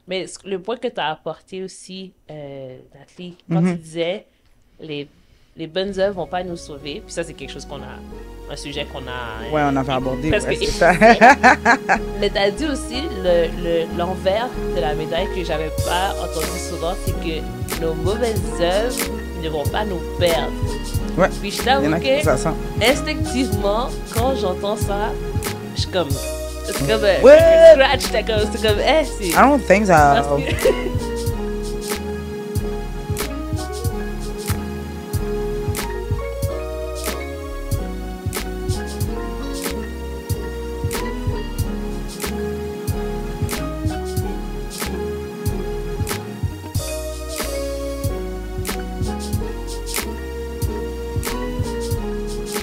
Mais le point que tu as apporté aussi, Nathalie, quand tu disais les, les bonnes œuvres vont pas nous sauver, puis ça, c'est quelque chose un sujet qu'on a Ouais, on avait abordé, presque ouais, c'est ça. épuisé. Mais tu as dit aussi l'envers de la médaille que j'avais pas entendu souvent, c'est que nos mauvaises œuvres ne vont pas nous perdre. Ouais, Puis je il y en t'avoue a qui que font ça. instinctivement, quand j'entends ça, je suis comme. C'est comme Ouais. scratch, c'est comme, c'est. I don't think so. Parce que-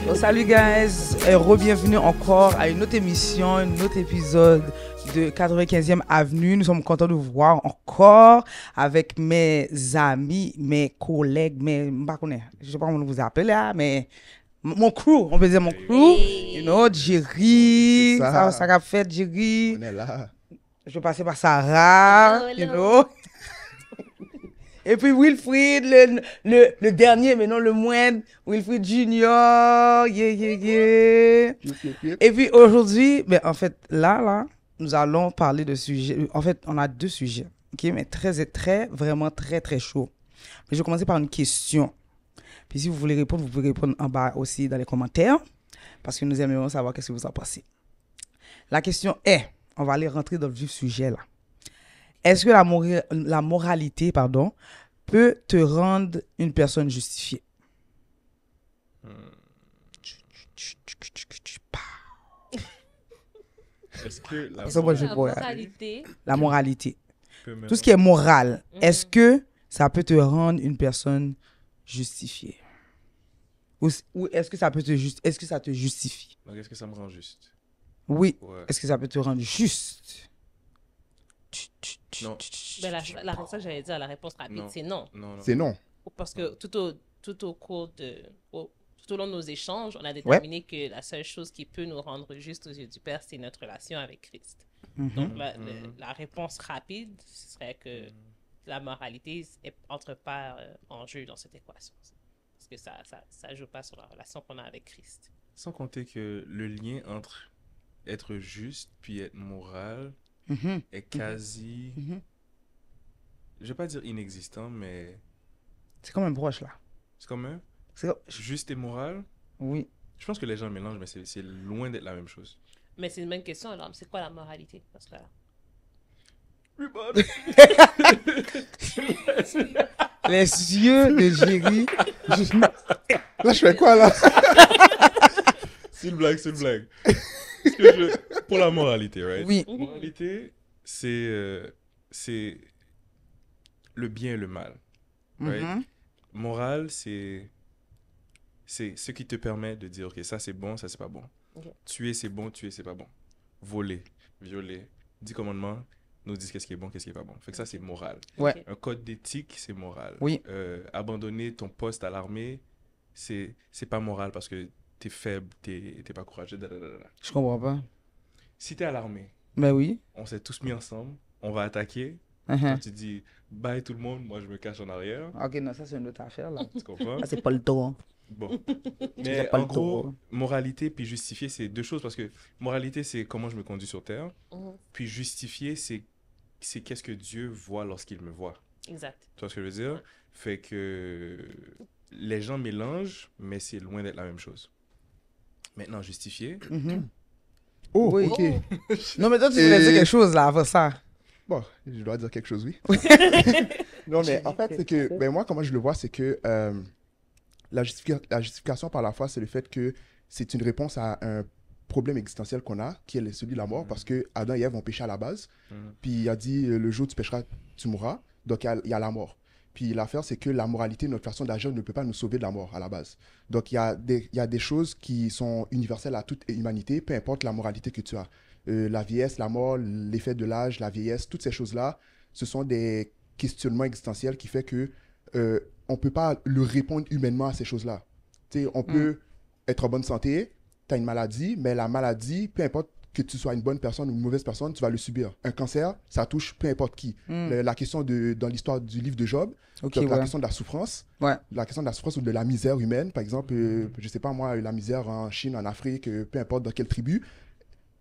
Oh, salut guys, et re-bienvenue encore à une autre émission, un autre épisode de 95e Avenue. Nous sommes contents de vous voir encore avec mes amis, mes collègues, je sais pas comment vous appelez là, mais mon crew, on peut dire mon crew. You know, Jerry, C'est ça. ça a fait Jerry. On est là. Je vais passer par Sarah, Hello, you hello. know. Et puis Wilfried, le dernier, mais non le moindre, Wilfried Junior, yeah. Et puis aujourd'hui, ben en fait, là, nous allons parler de sujets. En fait, on a deux sujets, ok, mais vraiment très chaud. Mais je vais commencer par une question. Puis si vous voulez répondre, vous pouvez répondre en bas aussi dans les commentaires, parce que nous aimerions savoir qu'est-ce que vous en pensez. La question est, on va aller rentrer dans le vif du sujet là. Est-ce que la moralité, peut te rendre une personne justifiée? Est-ce que la Ça, moi, je La pourrais- moralité. La moralité. peut me Tout ce qui est moral, Mhm. est-ce que ça peut te rendre une personne justifiée? Ou est-ce que ça peut est-ce que ça te justifie? Donc, est-ce que ça me rend juste? Oui. Ouais. Est-ce que ça peut te rendre juste? Non. Ben, la réponse que j'allais dire, la réponse rapide, Non. c'est non. Non. C'est non. Parce que tout au cours tout au long de nos échanges, on a déterminé que la seule chose qui peut nous rendre juste aux yeux du Père, c'est notre relation avec Christ. Donc, la réponse rapide, ce serait que la moralité entre pas en jeu dans cette équation. Parce que ça joue pas sur la relation qu'on a avec Christ. Sans compter que le lien entre être juste puis être moral Mhm. est quasi, je vais pas dire inexistant, mais C'est comme un broche là. c'est quand même C'est comme- juste et moral. Oui. Je pense que les gens mélangent, mais c'est loin d'être la même chose. Mais c'est une bonne question, alors. C'est quoi la moralité? Parce que, Les yeux de Jerry. Là, je fais quoi, là? C'est une blague. Parce que pour la moralité, right? Oui. Moralité, c'est le bien et le mal. Right? Mhm. Morale, c'est ce qui te permet de dire, ok, ça c'est bon, ça c'est pas bon. Ok. Tuer c'est bon, tuer c'est pas bon. Voler, violer, 10 commandements nous disent qu'est-ce qui est bon, qu'est-ce qui est pas bon. Fait que ça c'est moral. Ouais. Ok. Un code d'éthique, c'est moral. Oui. Abandonner ton poste à l'armée, c'est pas moral parce que t'es faible, t'es pas courageux. Je comprends pas. Si t'es à l'armée, Ben oui. on s'est tous mis ensemble, on va attaquer. Mhm. Quand tu dis bye tout le monde, moi je me cache en arrière. Ok, non, ça c'est une autre affaire là. Tu comprends? Ça c'est pas le tour. Bon. C'est Mais pas en le gros, tour. moralité puis justifier, c'est deux choses parce que moralité, c'est comment je me conduis sur terre. Mhm. Puis justifier, c'est qu'est-ce que Dieu voit lorsqu'il me voit. Exact. Tu vois ce que je veux dire? Ouais. Fait que les gens mélangent, mais c'est loin d'être la même chose. Maintenant, justifier, Mhm. Oh, Oui. ok. Non, mais toi, tu voulais dire quelque chose là avant ça. Bon, je dois dire quelque chose, oui. Non, mais en fait, c'est que, ben moi, comment je le vois, c'est que la justification par la foi, c'est le fait que c'est une réponse à un problème existentiel qu'on a, qui est celui de la mort, parce que Adam et Ève ont péché à la base. Puis il a dit, le jour où tu pécheras, tu mourras. Donc il y a la mort. Puis l'affaire, c'est que la moralité, notre façon d'agir ne peut pas nous sauver de la mort à la base. Donc il y a des choses qui sont universelles à toute humanité, peu importe la moralité que tu as. La vieillesse, la mort, l'effet de l'âge, la vieillesse, toutes ces choses-là, ce sont des questionnements existentiels qui fait que on ne peut pas le répondre humainement à ces choses-là. Tu sais, on peut être en bonne santé, tu as une maladie, mais la maladie, peu importe que tu sois une bonne personne ou une mauvaise personne, tu vas le subir. Un cancer, ça touche peu importe qui. La question dans l'histoire du livre de Job, donc la question de la souffrance, la question de la souffrance ou de la misère humaine, par exemple, je sais pas moi, la misère en Chine, en Afrique, peu importe dans quelle tribu,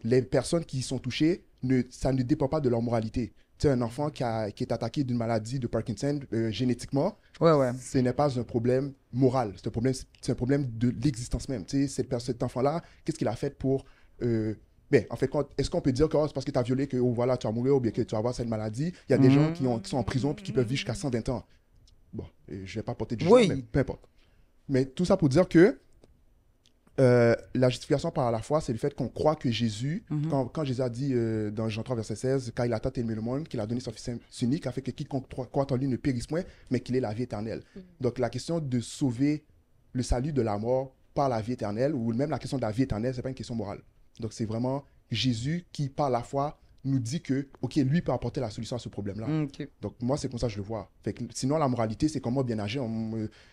les personnes qui sont touchées, ça ne dépend pas de leur moralité. Tu sais, un enfant qui est attaqué d'une maladie de Parkinson génétiquement, ce n'est pas un problème moral, c'est un problème de l'existence même. Tu sais, cet enfant-là, qu'est-ce qu'il a fait pour... en fait, est-ce qu'on peut dire que c'est parce que tu as violé que voilà, tu vas mourir ou bien que tu vas avoir cette maladie? Il y a des gens qui sont en prison et qui peuvent vivre jusqu'à 120 ans. Bon, je ne vais pas porter du jugement, mais peu importe. Mais tout ça pour dire que la justification par la foi, c'est le fait qu'on croit que Jésus, quand Jésus a dit dans Jean 3, verset 16, car il a tant aimé le monde, qu'il a donné son Fils unique, afin que quiconque croit en lui ne périsse point, mais qu'il ait la vie éternelle. Donc la question de sauver le salut de la mort par la vie éternelle, ou même la question de la vie éternelle, ce n'est pas une question morale. Donc c'est vraiment Jésus qui, par la foi, nous dit que, OK, lui peut apporter la solution à ce problème-là. Donc moi, c'est comme ça que je le vois. Fait que, sinon, la moralité, c'est comment bien agir.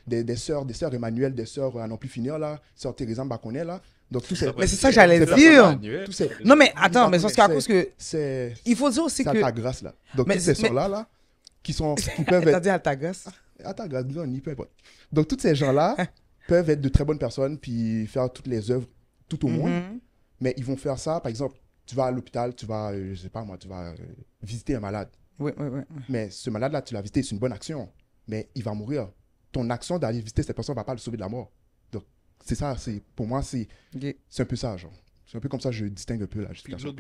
Des sœurs Emmanuel, des sœurs à non plus finir, là, sœur Thérèse Baconnet, là. Donc, mais c'est ça que j'allais dire. Non, mais attends, mais c'est qu'à cause que... C'est... Il faut dire aussi que... C'est Altagrace, là. Donc, toutes ces sœurs-là, qui peuvent être... T'as dit Altagrace? Altagrace, non, peu importe. Donc, tous ces gens-là peuvent être de très bonnes personnes, puis faire toutes les œuvres, tout au moins. Mais ils vont faire ça, par exemple, tu vas à l'hôpital, tu vas, je sais pas moi, tu vas visiter un malade. Oui. Mais ce malade-là, tu l'as visité, c'est une bonne action. Mais il va mourir. Ton action d'aller visiter cette personne ne va pas le sauver de la mort. Donc, c'est ça, pour moi, c'est un peu ça, genre. C'est un peu comme ça que je distingue un peu la justification.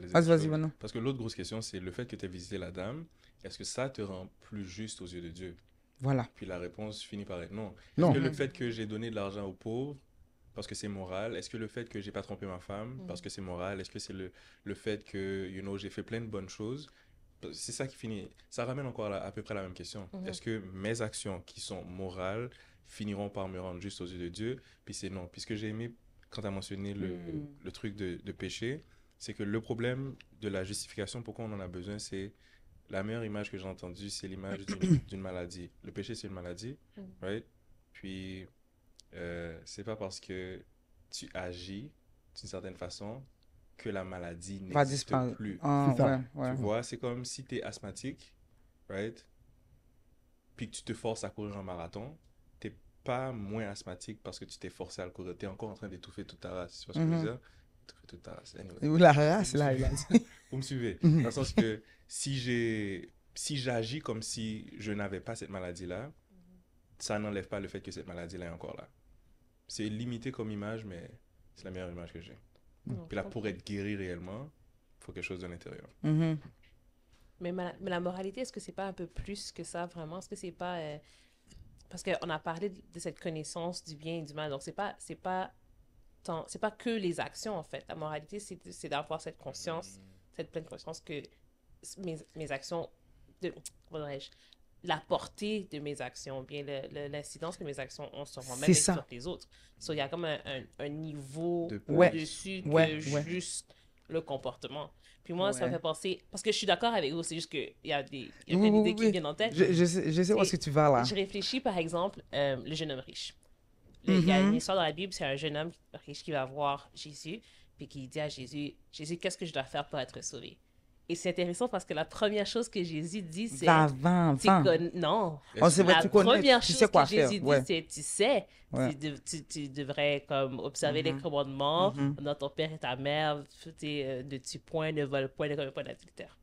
Vas-y, maintenant. Parce que l'autre grosse question, c'est le fait que tu aies visité la dame, est-ce que ça te rend plus juste aux yeux de Dieu? Voilà. Puis la réponse finit par être non. Non. Est-ce que le fait que j'ai donné de l'argent aux pauvres, parce que c'est moral? Est-ce que le fait que j'ai pas trompé ma femme, parce que c'est moral? Est-ce que c'est le fait que, j'ai fait plein de bonnes choses? C'est ça qui finit. Ça ramène encore à peu près la même question. Est-ce que mes actions qui sont morales finiront par me rendre juste aux yeux de Dieu? Puis c'est non. Puis ce que j'ai aimé quand tu as mentionné le truc de péché, c'est que le problème de la justification, pourquoi on en a besoin, c'est la meilleure image que j'ai entendue, c'est l'image d'une maladie. Le péché, c'est une maladie, right? Puis... c'est pas parce que tu agis d'une certaine façon que la maladie n'existe plus. Tu vois, c'est comme si tu es asthmatique, right? Puis que tu te forces à courir un marathon, t'es pas moins asthmatique parce que tu t'es forcé à le courir. Tu es encore en train d'étouffer toute ta race. Tu vois ce que je veux dire? Étouffer toute ta race. Anyway. La race, là, il a dit. Vous me suivez? Dans le sens que si j'agis comme si je n'avais pas cette maladie-là, ça n'enlève pas le fait que cette maladie-là est encore là. C'est limité comme image, mais c'est la meilleure image que j'ai. Puis là, pour être guéri réellement, il faut quelque chose de l'intérieur. Mais la moralité, est-ce que c'est pas un peu plus que ça, vraiment? Est-ce que c'est pas... Parce qu'on a parlé de cette connaissance du bien et du mal, donc c'est pas que les actions, en fait. La moralité, c'est d'avoir cette conscience, cette pleine conscience que mes actions... Comment dirais-je? La portée de mes actions, bien l'incidence que mes actions ont sur moi-même et sur les autres. Il y a comme un niveau au-dessus que juste le comportement. Puis moi, ça me fait penser... Parce que je suis d'accord avec vous, c'est juste qu'il y a plein d'idées qui viennent en tête. Je sais où est-ce que tu vas, là. Je réfléchis, par exemple, le jeune homme riche. Il y a une histoire dans la Bible, c'est un jeune homme riche qui va voir Jésus, puis qui dit à Jésus, « Jésus, qu'est-ce que je dois faire pour être sauvé? » Et c'est intéressant parce que la première chose que Jésus dit, c'est... Va. Non. C'est vrai, la première chose que Jésus dit, c'est tu sais. Tu devrais comme observer les commandements. Dans ton père et ta mère, ne tue point, ne vole point, ne commets point d'adultère.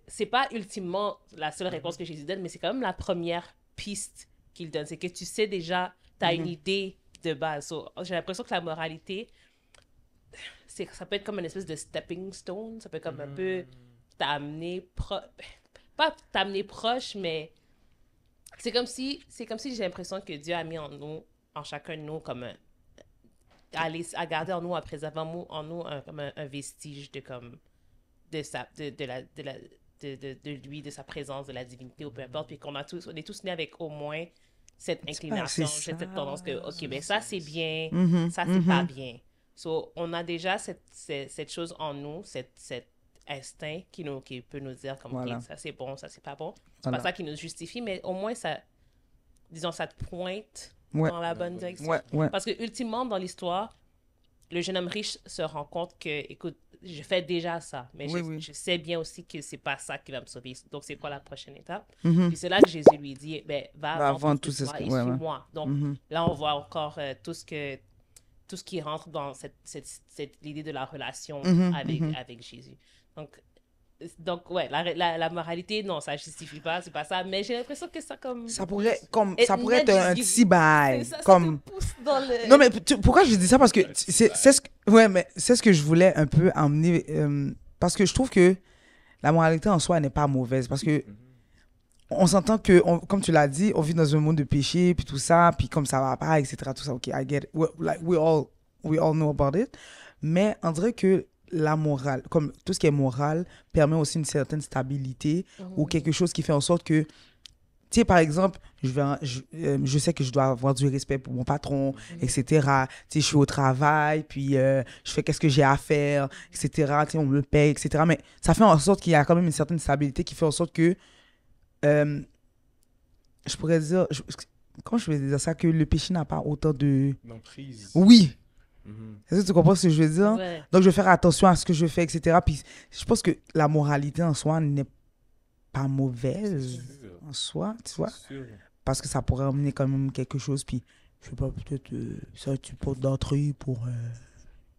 C'est pas ultimement la seule réponse que Jésus donne, mais c'est quand même la première piste qu'il donne. C'est que tu sais déjà, tu as une idée de base. J'ai l'impression que la moralité... ça peut être comme une espèce de stepping stone, ça peut être comme un peu t'amener pas t'amener proche, mais c'est comme si j'ai l'impression que Dieu a mis en chacun de nous comme à garder en nous, à préserver en nous comme un vestige de lui, de sa présence, de la divinité ou peu importe, puis on est tous nés avec au moins cette inclination, cette tendance que ok, ben ça c'est bien, ça c'est pas bien. On a déjà cette chose en nous, cet instinct qui peut nous dire comme okay, ça c'est bon, ça c'est pas bon. C'est pas ça qui nous justifie, mais au moins ça te pointe dans la bonne direction. Parce que ultimement dans l'histoire, le jeune homme riche se rend compte que, écoute, je fais déjà ça, mais je sais bien aussi que c'est pas ça qui va me sauver. Donc, c'est quoi la prochaine étape? Puis c'est là que Jésus lui dit, ben, va vendre tout ça et suis-moi. Donc, là, on voit encore tout ce qui rentre dans l'idée de la relation avec Jésus. Donc ouais, la moralité, non, ça justifie pas, c'est pas ça, mais j'ai l'impression que ça comme... Ça pourrait être un petit bail. Ça comme... te pousse dans le... Non, mais pourquoi je dis ça? Parce que c'est ce que je voulais un peu emmener, parce que je trouve que la moralité en soi n'est pas mauvaise, parce que on s'entend que, comme tu l'as dit, on vit dans un monde de péché, puis tout ça, puis comme ça va pas, etc., tout ça, ok, I get it. We all know about it. Mais on dirait que la morale, comme tout ce qui est moral, permet aussi une certaine stabilité ou quelque chose qui fait en sorte que, tu sais, par exemple, je sais que je dois avoir du respect pour mon patron, etc. Tu sais, je suis au travail, puis je fais qu'est-ce que j'ai à faire, etc. Tu sais, on me paye, etc. Mais ça fait en sorte qu'il y a quand même une certaine stabilité qui fait en sorte que, je pourrais dire, comment je vais dire ça, que le péché n'a pas autant de... D'emprise. Oui. Est-ce que tu comprends ce que je veux dire? Ouais. Donc, je vais faire attention à ce que je fais, etc. Puis, je pense que la moralité en soi n'est pas mauvaise en soi, tu vois? Parce que ça pourrait emmener quand même quelque chose. Puis, je sais pas, peut-être ça, tu portes d'entrée pour...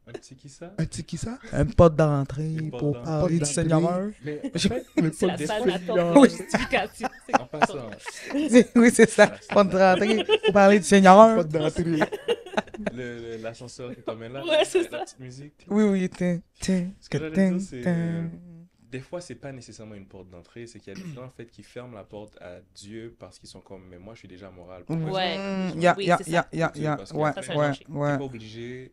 Un petit qui ça? Un petit qui ça? Un pote d'entrée Une porte pour d'entrée. parler du Seigneur. Mais en fait, C'est la salle d'attente de justification. en passant, Oui, c'est ça. Porte d'entrée pour parler du Seigneur. Porte d'entrée. l'ascenseur qui t'emmène là, Ouais, c'est la ça. petite musique. Oui. Ce que j'allais dire, c'est des fois, c'est pas nécessairement une porte d'entrée, c'est qu'il y a des gens en fait qui ferment la porte à Dieu parce qu'ils sont comme, mais moi, je suis déjà moral. Pourquoi Ouais. Oui, c'est ça. ouais, Ça, c'est ouais, un Tu n'es ouais. pas obligé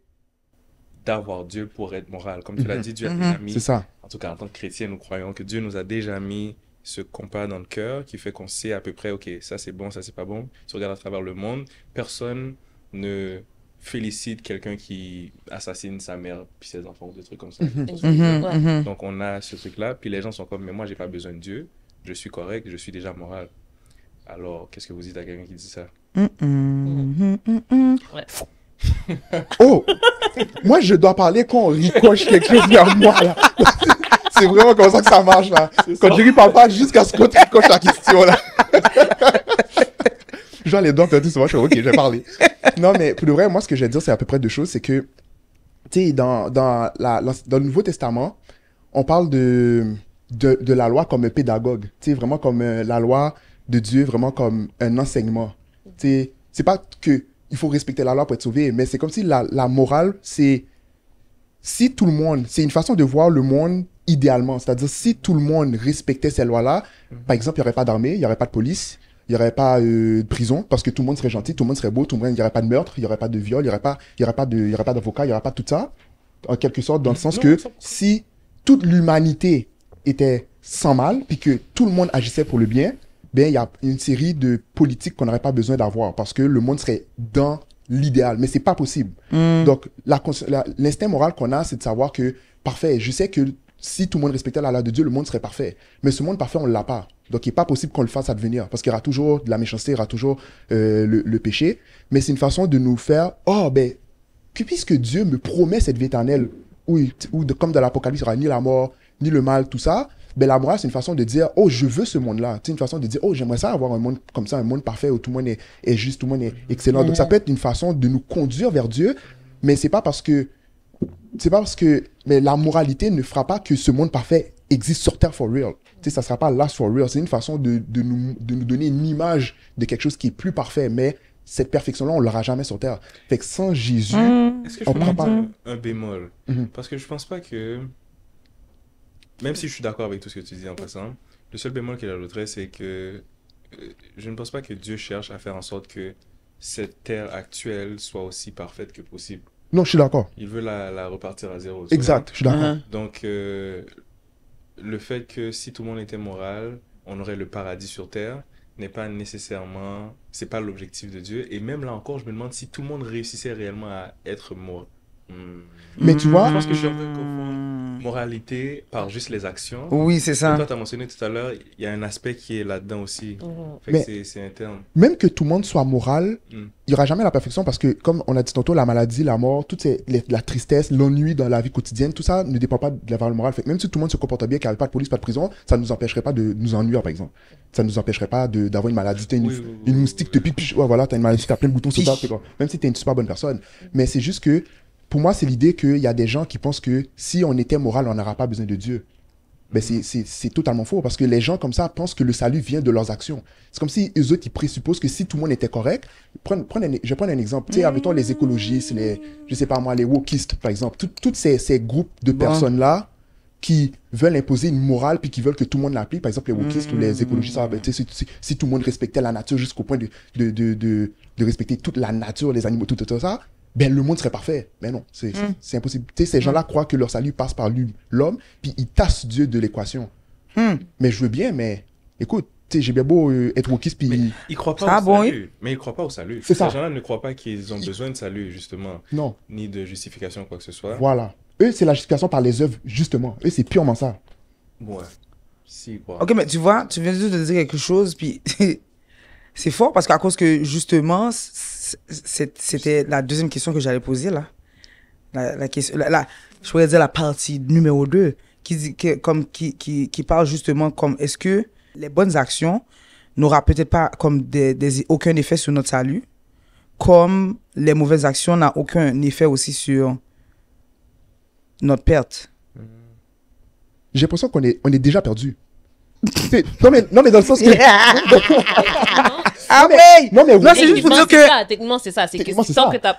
d'avoir Dieu pour être moral. Comme tu l'as dit, Dieu a déjà mis, C'est ça. en tout cas en tant que chrétien, nous croyons que Dieu nous a déjà mis ce compas dans le cœur qui fait qu'on sait à peu près, ok, ça c'est bon, ça c'est pas bon. Tu regardes à travers le monde, personne ne félicite quelqu'un qui assassine sa mère puis ses enfants ou des trucs comme ça. Ouais. Donc on a ce truc-là, puis les gens sont comme, mais moi j'ai pas besoin de Dieu, je suis correct, je suis déjà moral. Alors, qu'est-ce que vous dites à quelqu'un qui dit ça? Ouais. Oh! Moi, je dois parler quand on ricoche quelque chose vers moi, là. C'est vraiment comme ça que ça marche, là. Quand Jerry parle pas, jusqu'à ce qu'on ricoche la question, là. Genre, les doigts perdus, souvent, je suis ok, je vais parler. Non, mais pour de vrai, moi, ce que je vais dire, c'est à peu près deux choses. C'est que, tu sais, dans le Nouveau Testament, on parle de la loi comme un pédagogue. Tu sais, vraiment comme la loi de Dieu, vraiment comme un enseignement. Tu sais, c'est pas que il faut respecter la loi pour être sauvé, mais c'est comme si la morale, c'est si tout le monde, c'est une façon de voir le monde idéalement. C'est-à-dire, si tout le monde respectait ces lois-là, par exemple, il n'y aurait pas d'armée, il n'y aurait pas de police, il n'y aurait pas de prison, parce que tout le monde serait gentil, tout le monde serait beau, il n'y aurait pas de meurtre, il n'y aurait pas de viol, il n'y aurait pas d'avocat, il n'y aurait pas tout ça. En quelque sorte, dans le sens que si toute l'humanité était sans mal, puis que tout le monde agissait pour le bien, ben, il y a une série de politiques qu'on n'aurait pas besoin d'avoir, parce que le monde serait dans l'idéal, mais c'est pas possible. Donc, l'instinct moral qu'on a, c'est de savoir que, parfait, je sais que si tout le monde respectait la loi de Dieu, le monde serait parfait. Mais ce monde parfait, on ne l'a pas. Donc, il n'est pas possible qu'on le fasse advenir, parce qu'il y aura toujours de la méchanceté, il y aura toujours le péché. Mais c'est une façon de nous faire, oh, ben, puisque Dieu me promet cette vie éternelle, comme dans l'Apocalypse, il n'y aura ni la mort, ni le mal, tout ça, ben, la morale, c'est une façon de dire, oh, je veux ce monde-là. C'est une façon de dire, oh, j'aimerais ça avoir un monde comme ça, un monde parfait où tout le monde est juste, tout le monde est excellent. Donc, ça peut être une façon de nous conduire vers Dieu, mais c'est pas parce que, mais la moralité ne fera pas que ce monde parfait existe sur Terre for real. Tu sais, ça sera pas last for real. C'est une façon de nous donner une image de quelque chose qui est plus parfait, mais cette perfection-là, on l'aura jamais sur Terre. Fait que sans Jésus, Est-ce que je on peux prend mettre pas... un bémol? Parce que je pense pas que, même si je suis d'accord avec tout ce que tu dis en passant, le seul bémol qu'il ajouterait, c'est que je ne pense pas que Dieu cherche à faire en sorte que cette terre actuelle soit aussi parfaite que possible. Non, je suis d'accord. Il veut la repartir à zéro. Tu Exact, je suis d'accord. Donc, le fait que si tout le monde était moral, on aurait le paradis sur terre, n'est pas nécessairement, c'est pas l'objectif de Dieu. Et même là encore, je me demande si tout le monde réussissait réellement à être mort. Mais tu vois... Je pense que je suis un peu confond. moralité par juste les actions. Oui, c'est ça. Toi, tu as mentionné tout à l'heure, il y a un aspect qui est là-dedans aussi. Fait Mais- que c'est interne. Même que tout le monde soit moral, il n'y aura jamais la perfection parce que, comme on a dit tantôt, la maladie, la mort, la tristesse, l'ennui dans la vie quotidienne, tout ça ne dépend pas de la valeur morale. Fait que même si tout le monde se comporte bien, qu'il n'y a pas de police, pas de prison, ça ne nous empêcherait pas de nous ennuyer, par exemple. Ça ne nous empêcherait pas d'avoir une maladie. T'as une moustique te pique, puis ouais, voilà, t'as une maladie, t'as plein de boutons sur toi, même si t'es une super bonne personne. Mais c'est juste que, pour moi, c'est l'idée qu'il y a des gens qui pensent que si on était moral, on n'aura pas besoin de Dieu. Ben c'est totalement faux parce que les gens comme ça pensent que le salut vient de leurs actions. C'est comme si eux autres, ils présupposent que si tout le monde était correct, je vais prendre un exemple. Tu sais, mettons les écologistes, je sais pas moi, les wokistes, par exemple. Tous ces groupes de personnes-là qui veulent imposer une morale puis qui veulent que tout le monde l'applique. Par exemple, les wokistes ou les écologistes, ben, tu sais, si tout le monde respectait la nature jusqu'au point de respecter toute la nature, les animaux, tout ça, ben le monde serait parfait. Mais non, c'est impossible. Tu sais, ces gens-là croient que leur salut passe par l'homme, puis ils tassent Dieu de l'équation. Mais je veux bien, mais écoute, tu sais, j'ai bien beau être wokiste, puis... Mais ils croient pas au salut. Mais ils croient pas au salut. C'est Ces ça. gens-là ne croient pas qu'ils ont besoin de salut, justement. Non. Ni de justification, quoi que ce soit. Voilà. Eux, c'est la justification par les œuvres, justement. Eux, c'est purement ça. Ouais. Si, quoi. Ok, mais tu vois, tu viens juste de dire quelque chose, puis c'est fort parce qu'à cause que, justement, c'était la deuxième question que j'allais poser, là. La question, je pourrais dire la partie numéro 2, qui parle justement comme, est-ce que les bonnes actions n'aura peut-être pas comme aucun effet sur notre salut, comme les mauvaises actions n'ont aucun effet aussi sur notre perte. J'ai l'impression qu'on est déjà perdu. Non, mais dans le sens que... Ah ouais! Non, mais oui. Non, c'est juste pour dire que... Techniquement, c'est ça. C'est que Techniquement, c'est tant ça. que t'as...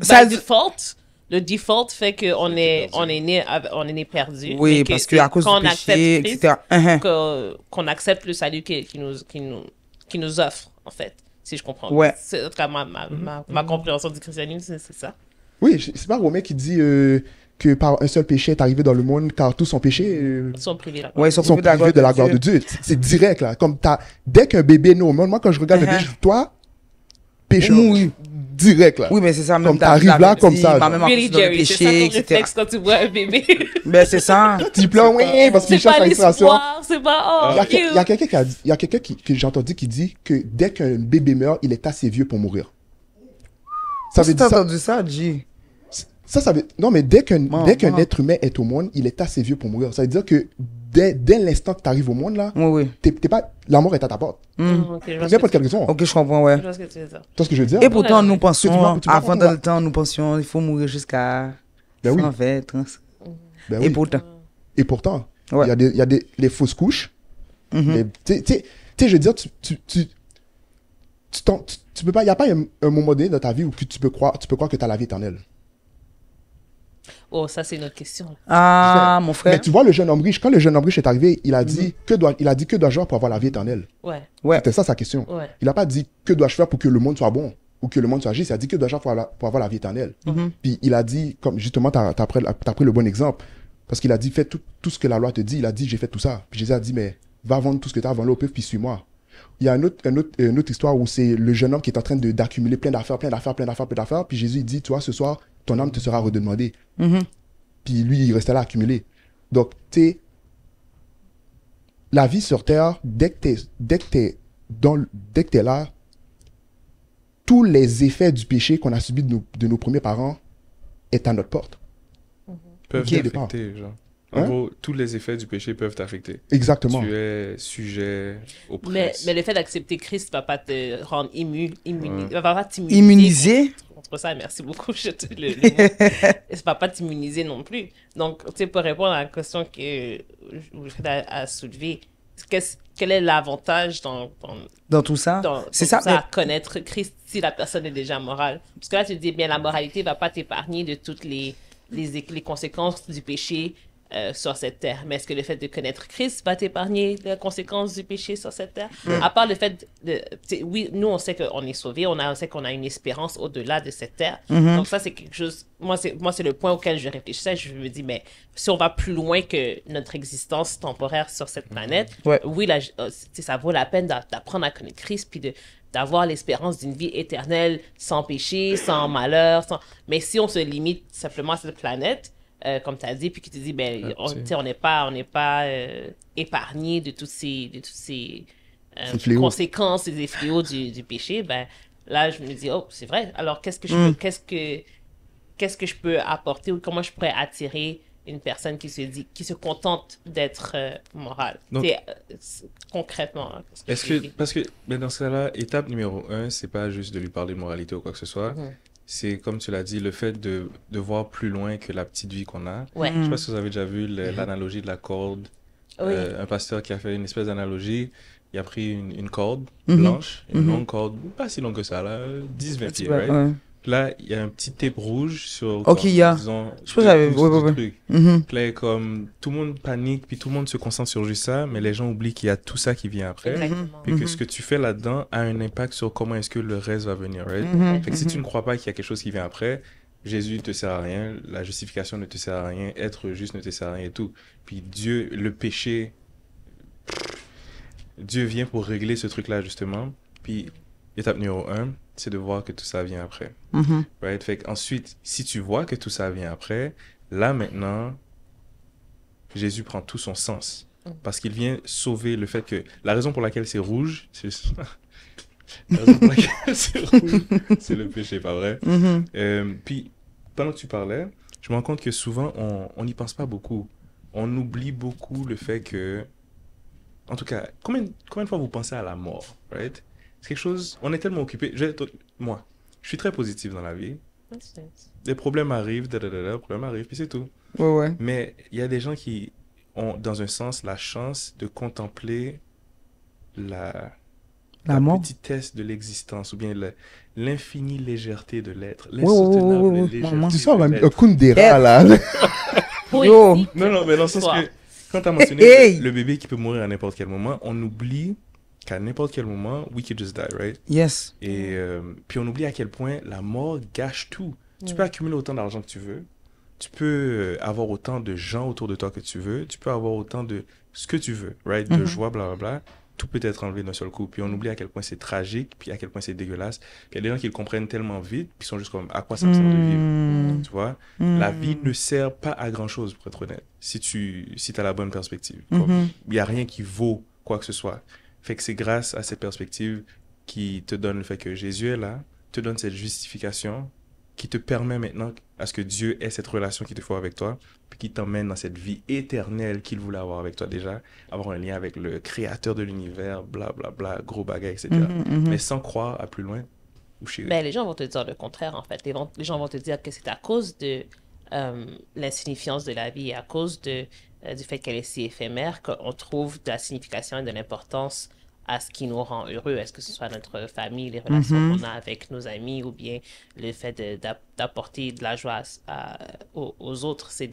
Ça- By default, le default fait qu'on est né perdu. Oui, Mais parce qu'à cause quand du on péché, accepte Christ, etc. qu'on accepte le salut qui nous offre, en fait, si je comprends. Ouais. C'est en tout cas ma compréhension du christianisme, c'est ça. Oui, c'est pas Romain qui dit que par un seul péché est arrivé dans le monde, car tous sont péchés. Ils sont privés là. Ouais, ils sont Sont privés de la gloire de Dieu. C'est direct, là. Comme dès qu'un bébé naît au monde, moi, quand je regarde le bébé, je dis, toi, pécheur. Oui. Direct, là. Oui, mais c'est ça, même Comme t'arrives David là, l'avait comme dit, ça, ma genre. même en Really, plus dans le Jerry, c'est ça péché, ton etc. réflexe quand tu vois un bébé. Ben, c'est ça. Tu pleures, oui, parce qu'il C'est cherche pas l'inspiration. l'espoir, c'est pas, oh, Il y a cute. quelqu'un qui a dit, il y a quelqu'un que j'ai entendu qui dit que dès qu'un bébé meurt, il est assez vieux pour mourir. Ça veut T'as dire ça. entendu ça, G? Ça veut... Non, mais dès qu'un Bon. être humain est au monde, il est assez vieux pour mourir. Ça veut dire que dès l'instant que tu arrives au monde, là, Oui, oui. t'es pas... la mort est à ta porte. Ok, je vois Pour ce que n'importe quelle raison. Ok, je comprends, ouais. je vois ce que tu veux dire. Tu vois ce que je veux dire? Et pourtant, nous Tu pensions, vois avant pourquoi? dans le temps, nous pensions, il faut mourir jusqu'à Ben oui. 120, 30. Ben Et oui. pourtant. Et pourtant, Ouais. il y a les fausses couches. Mhm. Tu sais, je veux dire, tu peux pas... Il n'y a pas un moment donné dans ta vie où tu peux croire que tu as la vie éternelle. Oh, ça, c'est une autre question. Ah, mon Mais frère. tu vois, le jeune homme riche, quand le jeune homme riche est arrivé, il a dit que dois-je faire pour avoir la vie éternelle? Ouais, Ouais. C'était ça sa question. ouais. Il n'a pas dit que dois-je faire pour que le monde soit bon ou que le monde soit juste. Il a dit que dois-je faire pour avoir la vie éternelle. Puis il a dit, comme justement, tu as pris le bon exemple. Parce qu'il a dit, fais tout ce que la loi te dit. Il a dit, j'ai fait tout ça. Puis Jésus a dit, mais va vendre tout ce que tu as, vends-le au peuple, puis suis-moi. Il y a une autre histoire où c'est le jeune homme qui est en train d'accumuler plein d'affaires. Puis Jésus il dit, tu vois, ce soir, ton âme te sera redemandée. Puis lui, il restait là accumulé. Donc, tu sais, la vie sur Terre, dès que t'es là, tous les effets du péché qu'on a subis de nos premiers parents est à notre porte. Peuvent Ok. t'affecter, genre. En Hein? gros, tous les effets du péché peuvent t'affecter. Exactement. Tu es sujet au Mais prince. le fait d'accepter Christ va pas te rendre va pas t'immuniser. Immunisé. Contre ça, merci beaucoup. Le mot. Ça va pas t'immuniser non plus. Donc, tu sais, pour répondre à la question que Wilfred a soulevée, quel est l'avantage Dans tout ça. C'est ça. à connaître Christ si la personne est déjà morale? Parce que là, tu dis, bien, la moralité va pas t'épargner de toutes les conséquences du péché sur cette terre. Mais est-ce que le fait de connaître Christ va t'épargner les conséquences du péché sur cette terre? À part le fait oui, nous, on sait qu'on est sauvés, on sait qu'on a une espérance au-delà de cette terre. Donc ça, c'est quelque chose... Moi, c'est le point auquel je réfléchissais. Je me dis, mais si on va plus loin que notre existence temporaire sur cette planète, Ouais. oui, ça vaut la peine d'apprendre à connaître Christ, puis d'avoir l'espérance d'une vie éternelle sans péché, sans malheur. Mais si on se limite simplement à cette planète, comme tu as dit, puis qui te dit, ben, on n'est pas épargné de toutes ces conséquences et des fléaux du péché, ben, là, je me dis, oh, c'est vrai. Alors, qu'est-ce que je peux apporter ou comment je pourrais attirer une personne qui se contente d'être morale. Donc, concrètement. Hein, parce que ben dans ce cas-là, étape numéro 1, c'est pas juste de lui parler de moralité ou quoi que ce soit. C'est, comme tu l'as dit, le fait de voir plus loin que la petite vie qu'on a. Ouais. Je sais pas si vous avez déjà vu l'analogie de la corde. Oui. Un pasteur qui a fait une espèce d'analogie. Il a pris une corde blanche, une longue corde, pas si longue que ça, là, 10-20 pieds, right? Ouais. Là, il y a un petit tape rouge sur, disons, je pense que j'avais, truc. Puis là, comme tout le monde panique, puis tout le monde se concentre sur juste ça, mais les gens oublient qu'il y a tout ça qui vient après. Exactement. Puis que ce que tu fais là-dedans a un impact sur comment est-ce que le reste va venir, right? Fait que si tu ne crois pas qu'il y a quelque chose qui vient après, Jésus ne te sert à rien, la justification ne te sert à rien, être juste ne te sert à rien et tout. Puis Dieu, le péché, Dieu vient pour régler ce truc-là, justement. Puis étape numéro 1, c'est de voir que tout ça vient après. Right? Fait qu'ensuite, si tu vois que tout ça vient après, là maintenant, Jésus prend tout son sens. Parce qu'il vient sauver le fait que... La raison pour laquelle c'est rouge, la raison pour laquelle c'est rouge, c'est le péché, pas vrai? Puis, pendant que tu parlais, je me rends compte que souvent, on n'y pense pas beaucoup. On oublie beaucoup le fait que... En tout cas, combien de fois vous pensez à la mort, right? C'est quelque chose... On est tellement occupé... Moi, je suis très positif dans la vie. Des problèmes arrivent, problèmes arrivent, puis c'est tout. Ouais. Mais il y a des gens qui ont, dans un sens, la chance de contempler la petitesse de l'existence, ou bien l'infinie légèreté de l'être, l'insoutenable légèreté. Tu sens un Kundera, là. Yo. Non, mais dans le sens que, quand tu as mentionné le bébé qui peut mourir à n'importe quel moment, on oublie qu'à n'importe quel moment, we could just die, right? Yes. Et puis on oublie à quel point la mort gâche tout. Tu peux accumuler autant d'argent que tu veux. Tu peux avoir autant de gens autour de toi que tu veux. Tu peux avoir autant de ce que tu veux, right? De joie, blablabla. Tout peut être enlevé d'un seul coup. Puis on oublie à quel point c'est tragique, puis à quel point c'est dégueulasse. Puis il y a des gens qui le comprennent tellement vite, puis sont juste comme, à quoi ça me sert de vivre? Tu vois? La vie ne sert pas à grand-chose, pour être honnête, si tu as la bonne perspective. Il n'y a rien qui vaut quoi que ce soit. Fait que c'est grâce à cette perspective qui te donne le fait que Jésus est là, te donne cette justification qui te permet maintenant à ce que Dieu ait cette relation qu'il te faut avec toi, puis qui t'emmène dans cette vie éternelle qu'il voulait avoir avec toi déjà, avoir un lien avec le créateur de l'univers, blablabla, gros bagaille, etc. Mais sans croire à plus loin. Ben, les gens vont te dire le contraire, en fait. Les gens vont te dire que c'est à cause de l'insignifiance de la vie et à cause du fait qu'elle est si éphémère qu'on trouve de la signification et de l'importance à ce qui nous rend heureux. Est-ce que ce soit notre famille, les relations qu'on a avec nos amis ou bien le fait d'apporter de la joie aux autres. C'est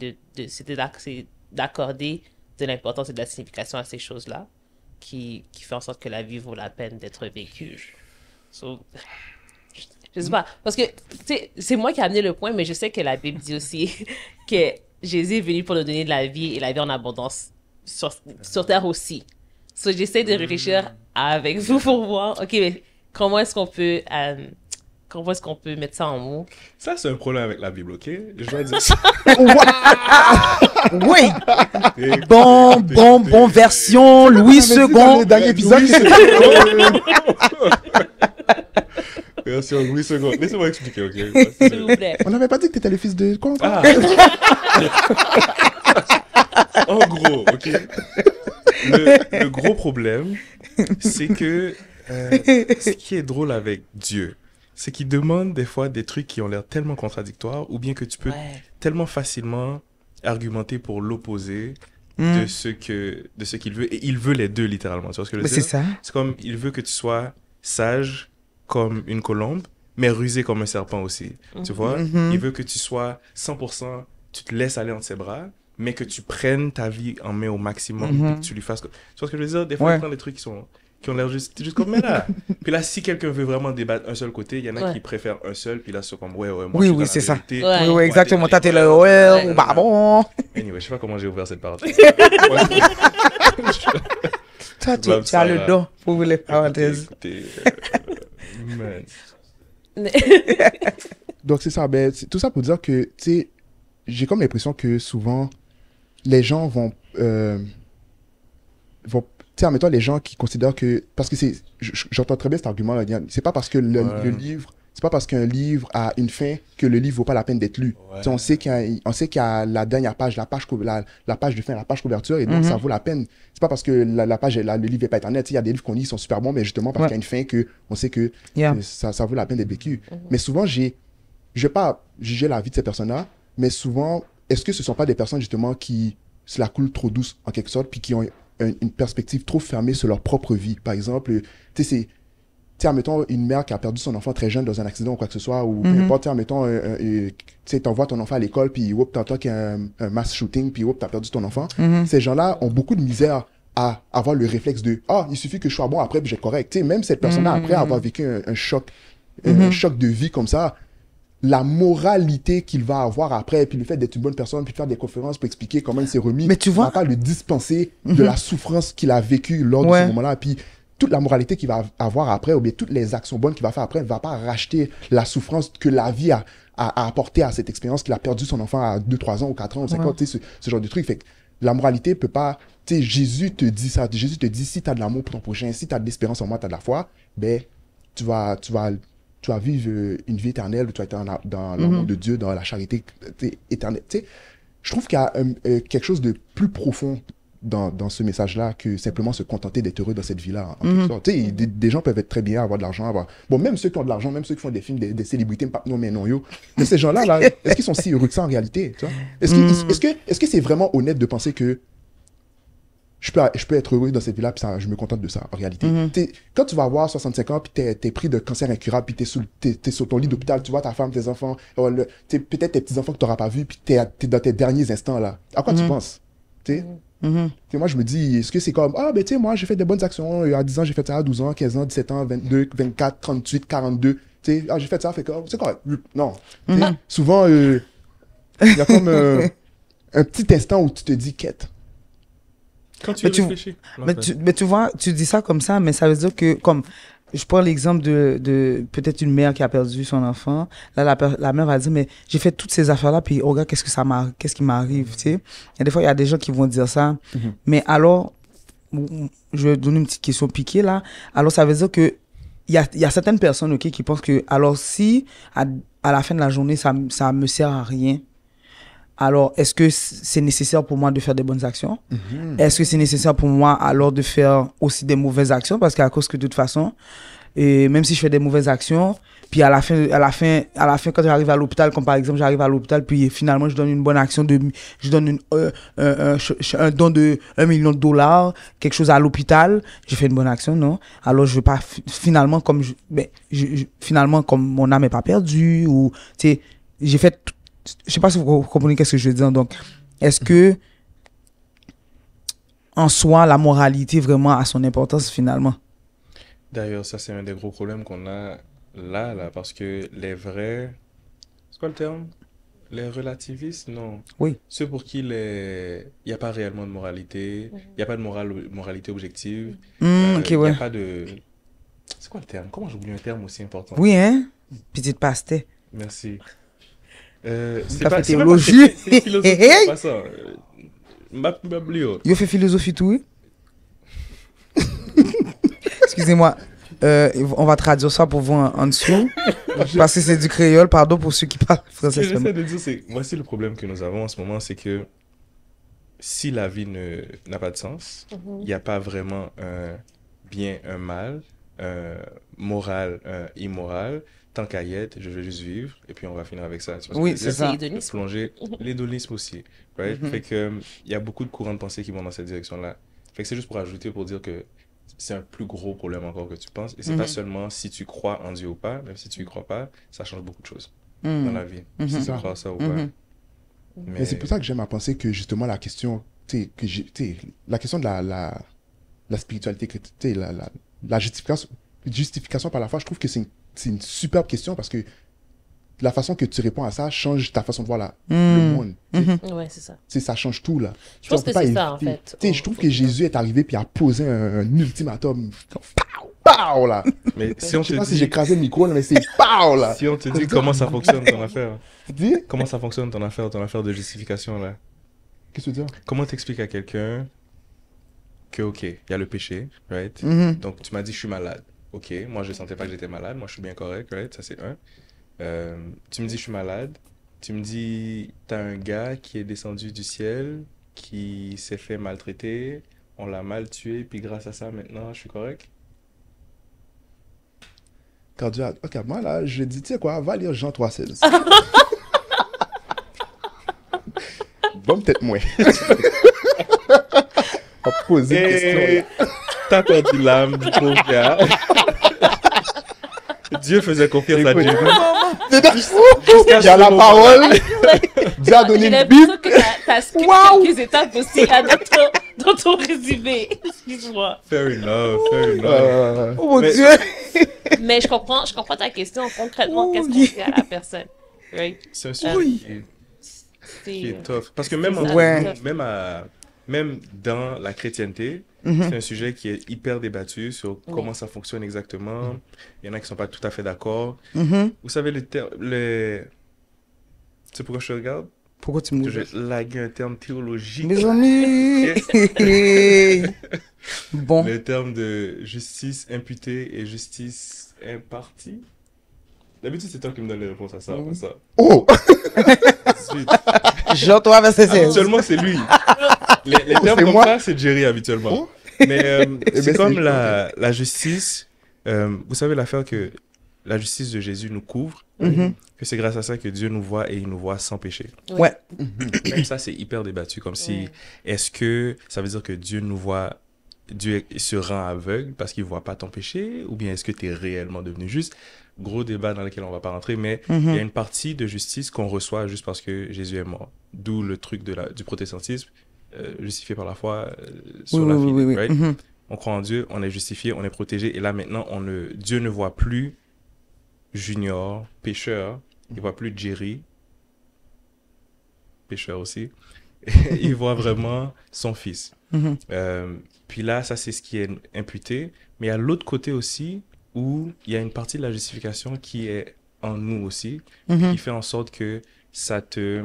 d'accorder de l'importance et de la signification à ces choses-là qui fait en sorte que la vie vaut la peine d'être vécue. Je sais pas, parce que c'est moi qui ai amené le point, mais je sais que la Bible dit aussi que Jésus est venu pour nous donner de la vie et la vie en abondance sur terre aussi. J'essaie de réfléchir avec vous pour voir, ok, mais comment est-ce qu'on peut mettre ça en mots? Ça, c'est un problème avec la Bible, ok? Je dois dire ça. Oui! Bon, version, Louis II. Dans l'épisode, Version Louis II. Laissez-moi expliquer, ok? S'il vous plaît. on n'avait pas dit que tu étais le fils de quoi encore? En gros, ok? Le gros problème, c'est que ce qui est drôle avec Dieu, c'est qu'il demande des fois des trucs qui ont l'air tellement contradictoires, ou bien que tu peux tellement facilement argumenter pour l'opposé de ce qu'il veut. Et il veut les deux, littéralement. Tu vois ce que je veux dire? C'est ça. C'est comme, il veut que tu sois sage comme une colombe, mais rusé comme un serpent aussi. Tu vois? Il veut que tu sois 100%, tu te laisses aller entre ses bras, mais que tu prennes ta vie en main au maximum et que tu lui fasses... Tu vois ce que je veux dire? Des fois, il prend des trucs qui ont l'air juste comme, mais là... Puis là, si quelqu'un veut vraiment débattre un seul côté, il y en a qui préfèrent un seul, puis là, c'est comme, moi, oui, c'est ça. Oui, exactement. T'as le... Bah bon. Anyway, je sais pas comment j'ai ouvert cette parenthèse. Toi, tu as le dos pour ouvrir les parenthèses. Donc, c'est ça. Ben, tout ça pour dire que, tu sais, j'ai comme l'impression que souvent, les gens vont tu sais, admettons, les gens qui considèrent que, parce que j'entends très bien cet argument là, Diane, c'est pas parce que le livre, c'est pas parce qu'un livre a une fin que le livre vaut pas la peine d'être lu. Tu sais, on sait qu'il y a la dernière page, la page de fin, la page couverture, et donc ça vaut la peine. C'est pas parce que la page, le livre est pas éternel. Tu sais, il y a des livres qu'on lit qui sont super bons, mais justement parce qu'il y a une fin que on sait que ça vaut la peine d'être vécu. Mais souvent, je vais pas juger la vie de ces personnes-là, mais souvent, est-ce que ce sont pas des personnes justement qui se la coulent trop douce en quelque sorte, puis qui ont une perspective trop fermée sur leur propre vie. Par exemple, tu sais, admettons, une mère qui a perdu son enfant très jeune dans un accident ou quoi que ce soit, ou peu importe, admettons, tu sais, t'envoies ton enfant à l'école, puis t'entends qu'il y a un mass shooting, puis t'as perdu ton enfant. Ces gens-là ont beaucoup de misère à avoir le réflexe de « Ah, il suffit que je sois bon après, puis j'ai correct. » Tu sais, même cette personne-là, après avoir vécu un choc de vie comme ça, la moralité qu'il va avoir après, puis le fait d'être une bonne personne, puis de faire des conférences pour expliquer comment il s'est remis, mais tu vois, va pas le dispenser de la souffrance qu'il a vécue lors de ce moment-là. Puis toute la moralité qu'il va avoir après, ou bien toutes les actions bonnes qu'il va faire après, ne va pas racheter la souffrance que la vie a apporté à cette expérience qu'il a perdu son enfant à 2, 3 ans ou 4 ans ou 5 ans, tu sais, ce genre de truc. Fait que la moralité peut pas... Tu sais, Jésus te dit ça. Jésus te dit, si tu as de l'amour pour ton prochain, si tu as de l'espérance en moi, tu as de la foi, ben, tu vas vivre une vie éternelle, où tu vas être dans l'amour de Dieu, dans la charité éternelle. Tu sais, je trouve qu'il y a quelque chose de plus profond dans ce message-là que simplement se contenter d'être heureux dans cette vie-là. En quelque sorte. Tu sais, des gens peuvent être très bien, avoir de l'argent, Bon, même ceux qui ont de l'argent, même ceux qui font des films, des célébrités, non, mais non, yo. Mais ces gens-là, là, est-ce qu'ils sont si heureux que ça en réalité? Tu vois? Est-ce que c'est vraiment honnête de penser que je peux être heureux dans cette vie-là, puis je me contente de ça, en réalité. Quand tu vas avoir 65 ans, puis t'es pris de cancer incurable, puis t'es sur ton lit d'hôpital, tu vois ta femme, tes enfants, peut-être tes petits-enfants que t'auras pas vus, puis t'es dans tes derniers instants, là. À quoi tu penses? Moi, je me dis, est-ce que c'est comme, ah, ben, tu sais, moi, j'ai fait des bonnes actions, à 10 ans, j'ai fait ça, à 12 ans, 15 ans, 17 ans, 22, 24, 38, 42, tu sais, ah, j'ai fait ça, fait que, c'est correct. Non. Souvent, il y a comme un petit instant où tu te dis, quête. Quand tu réfléchis. Mais tu vois, tu dis ça comme ça, mais ça veut dire que, comme, je prends l'exemple de peut-être une mère qui a perdu son enfant. Là, la mère va dire, mais j'ai fait toutes ces affaires-là, puis oh, regarde, qu'est-ce qui m'arrive, tu sais. Et des fois, il y a des gens qui vont dire ça. Mais alors, je vais donner une petite question piquée, là. Alors, ça veut dire que il y a certaines personnes, ok, qui pensent que, alors, si à la fin de la journée, ça me sert à rien, alors, est-ce que c'est nécessaire pour moi de faire des bonnes actions? Est-ce que c'est nécessaire pour moi alors de faire aussi des mauvaises actions? Parce qu'à cause que de toute façon, et même si je fais des mauvaises actions, puis à la fin, quand j'arrive à l'hôpital, comme par exemple, j'arrive à l'hôpital, puis finalement, je donne une bonne action, je donne un don de $1 million, quelque chose à l'hôpital, j'ai fait une bonne action, non? Alors, je veux pas, finalement, comme mon âme n'est pas perdue, ou, tu sais, j'ai fait je sais pas si vous comprenez qu'est-ce que je veux dire. Donc, est-ce que, en soi, la moralité vraiment a son importance finalement? D'ailleurs, ça, c'est un des gros problèmes qu'on a là, parce que les vrais... C'est quoi le terme? Les relativistes, non. Oui. Ceux pour qui il n'y a pas réellement de moralité, il n'y a pas de moralité objective, Ok, ouais. il n'y a pas de... C'est quoi le terme? Comment j'oublie un terme aussi important? Oui, hein? Petite pastée. Merci. C'est pas théologie. C'est philosophie, c'est pas ça. Yo fait philosophie tout, oui? Excusez-moi. On va traduire ça pour vous en dessous. Parce que c'est du créole, pardon pour ceux qui parlent français. Ce que j'essaie de dire, c'est... Voici le problème que nous avons en ce moment, c'est que si la vie n'a pas de sens, il n'y a pas vraiment un bien, un mal, un moral, un immoral. Tant qu'à y être, je vais juste vivre et puis on va finir avec ça. Oui, c'est ça. L'hédonisme aussi. Right? Fait que il y a beaucoup de courants de pensée qui vont dans cette direction-là. Fait que c'est juste pour ajouter, pour dire que c'est un plus gros problème encore que tu penses. Et c'est pas seulement si tu crois en Dieu ou pas, même si tu y crois pas, ça change beaucoup de choses dans la vie. Si tu crois ça ou pas. Mais c'est pour ça que j'aime à penser que justement la question, la question de la spiritualité, la justification par la foi, je trouve que c'est une superbe question parce que la façon que tu réponds à ça change ta façon de voir le monde. Ouais, c'est ça. Ça change tout, là. Je pense que c'est ça, en fait. Je trouve que Jésus est arrivé puis a posé un ultimatum. Pow, là. Mais si on Je sais te pas si dit, j'ai écrasé le micro, là, mais c'est pow, là. si on te dit comment ça fonctionne ton affaire, Dis, comment ça fonctionne ton affaire de justification là, qu'est-ce que tu veux dire? comment t'expliques à quelqu'un que ok, il y a le péché, right? Donc tu m'as dit je suis malade, ok, moi je sentais pas que j'étais malade, moi je suis bien correct, right? Ça c'est un. Tu me dis je suis malade, tu me dis t'as un gars qui est descendu du ciel, qui s'est fait maltraiter, on l'a mal tué, puis grâce à ça maintenant je suis correct. Quand Dieu a... Ok, moi, là, je dis, tu sais quoi, va lire Jean 3,16. Bon, peut-être moins. On va poser une question, là. T'as perdu l'âme du pauvre gars. Dieu faisait confiance à Dieu. Il y a la parole. Dieu a donné J'ai une l'impression Bible. que t'as skippé quelques étapes aussi dans ton résumé. Excuse-moi. Fair enough. Oh mon Mais- Dieu! Mais je comprends ta question concrètement. Qu'est-ce qu'on dit à la personne? Right? C'est un sujet qui est tough. Parce que même, Ouais. même dans la chrétienté, c'est un sujet qui est hyper débattu sur comment ça fonctionne exactement. Il y en a qui ne sont pas tout à fait d'accord. Vous savez, c'est pourquoi je te regarde? Pourquoi tu me Que dis je lague un terme théologique. Mes amis! Bon. Le terme de justice imputée et justice impartie. D'habitude, c'est toi qui me donnes les réponses à ça. Pas ça. Oh! Ensuite, Jean 3, verset 16. habituellement, c'est lui. Les termes c'est comme moi? ça, c'est Jerry habituellement. Mais c'est ben, comme c'est- la justice. Vous savez l'affaire que la justice de Jésus nous couvre, que c'est grâce à ça que Dieu nous voit et il nous voit sans péché. Ouais. Même ça, c'est hyper débattu. Comme si, est-ce que ça veut dire que Dieu nous voit, Dieu se rend aveugle parce qu'il ne voit pas ton péché, ou bien est-ce que tu es réellement devenu juste? Gros débat dans lequel on ne va pas rentrer, mais il y a une partie de justice qu'on reçoit juste parce que Jésus est mort. D'où le truc du protestantisme, justifié par la foi sur la vie. Right? On croit en Dieu, on est justifié, on est protégé, et là maintenant, Dieu ne voit plus Junior, pécheur, il voit plus Jerry, pécheur aussi, il voit vraiment son fils. Puis là, ça c'est ce qui est imputé, mais il y a l'autre côté aussi où il y a une partie de la justification qui est en nous aussi, qui fait en sorte que ça te...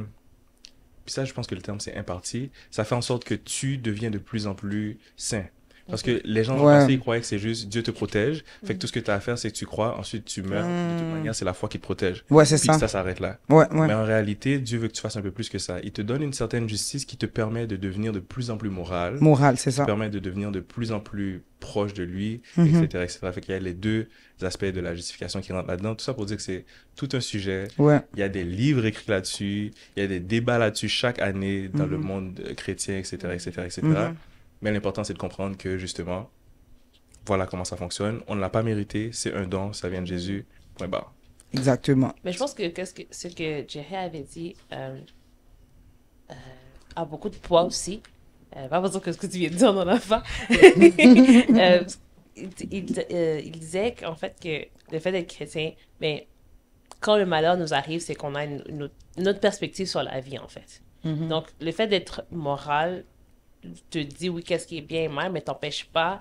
Puis ça, je pense que le terme c'est imparti, ça fait en sorte que tu deviens de plus en plus saint. Parce que les gens, ils croyaient que c'est juste Dieu te protège. Fait que tout ce que tu as à faire, c'est que tu crois, ensuite tu meurs. De toute manière, c'est la foi qui te protège. Ouais, c'est Puis ça. ça s'arrête là. Ouais. Mais en réalité, Dieu veut que tu fasses un peu plus que ça. Il te donne une certaine justice qui te permet de devenir de plus en plus moral. Morale, c'est Qui ça. te permet de devenir de plus en plus proche de lui, etc., etc. Fait qu'il y a les deux aspects de la justification qui rentrent là-dedans. Tout ça pour dire que c'est tout un sujet. Ouais. Il y a des livres écrits là-dessus. Il y a des débats là-dessus chaque année dans le monde chrétien, etc., etc., etc. Mais l'important, c'est de comprendre que, justement, voilà comment ça fonctionne. On ne l'a pas mérité. C'est un don. Ça vient de Jésus. Point barre. Exactement. Mais je pense que ce que Jerry avait dit a beaucoup de poids aussi. Pas besoin que ce que tu viens de dire, on n'en a pas. Il disait qu'en fait, que le fait d'être chrétien, mais quand le malheur nous arrive, c'est qu'on a une autre perspective sur la vie, en fait. Donc, le fait d'être moral te dit, oui, qu'est-ce qui est bien et mal, mais t'empêche pas